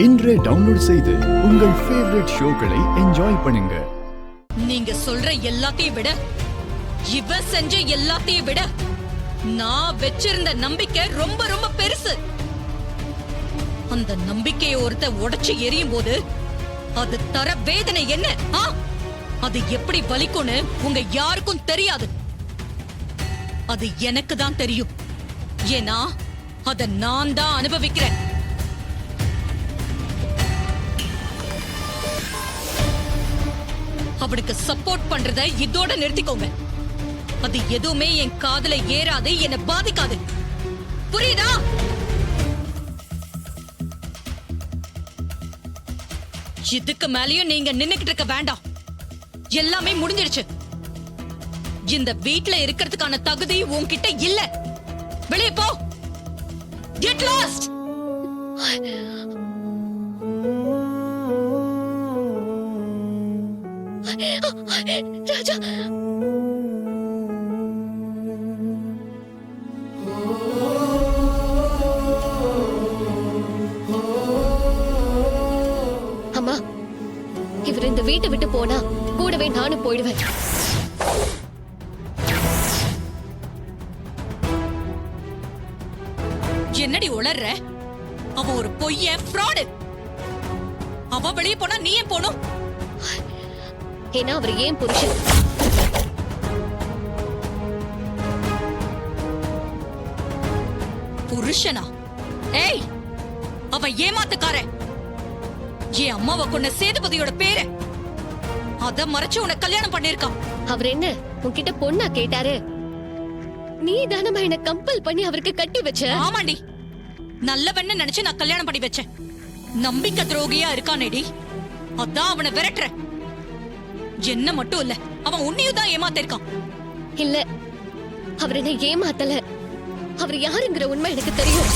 இன்றே டவுன்லோட் செய்து உங்கள் ஃபேவரட் ஷோக்களை என்ஜாய் பண்ணுங்க. நீங்க சொல்ற எல்லாத்தையும் விட இவன் செஞ்ச எல்லாத்தையும் விட நான் வச்சிருந்த நம்பிக்கை ரொம்ப ரொம்ப பெருசு. அந்த நம்பிக்கையை ஒருத்த உடைச்சு எரியும் போது அது தர வேதனை என்ன? அது எப்படி வலிக்கும்னு உங்க யாருக்கும் தெரியாது. அது எனக்கு தான் தெரியும். ஏன்னா அத நான் தான் அனுபவிக்கிறேன். அவனுக்கு சப்போர்ட் பண்றத இதோட நிறுத்திக்கோங்க. அது எதுவுமே என் காதுல ஏறாது, என்ன பாதிக்காது. புரியுதா? இதுக்கு மேலயும் நீங்க நின்னுக்கிட்டு இருக்க வேண்டாம். எல்லாமே முடிஞ்சிடுச்சு. இந்த வீட்ல இருக்கிறதுக்கான தகுதி உன்கிட்ட இல்ல. வெளியே போ. Get lost. ராஜா, அம்மா, இவர் இந்த வீட்டை விட்டு போனா கூடவே நானும் போயிடுவேன். என்னடி உளர்ற? அவ ஒரு பொய்ய ஃப்ராடு. அவ வெளியே போனா நீ ஏன் போணும்? ஏன்னா அவர் ஏன் புருஷன். புருஷனா? ஏய், அவ ஏமாத்துக்கார. என் அம்மாவை கொண்ட சேதுபதியோட பேரு. அத மறைச்சு உன்னை கல்யாணம் பண்ணிருக்கான். அவர் என்ன உன்கிட்ட பொண்ணா கேட்டாரு? நீ தானமா என்ன கம்பல் பண்ணி அவருக்கு கட்டி வச்ச? ஆமாண்டி, நல்லவன்னு நினைச்சு நான் கல்யாணம் பண்ணி வச்சேன். நம்பிக்கை துரோகியா இருக்கானேடி, அதான் அவனை விரட்டுற. என்ன மட்டும் இல்ல, அவன் உன்னையும் தான் ஏமாத்திருக்கான். இல்ல, அவர் என்ன ஏமாத்தல. அவர் யாருங்கிற உண்மை எனக்கு தெரியும்.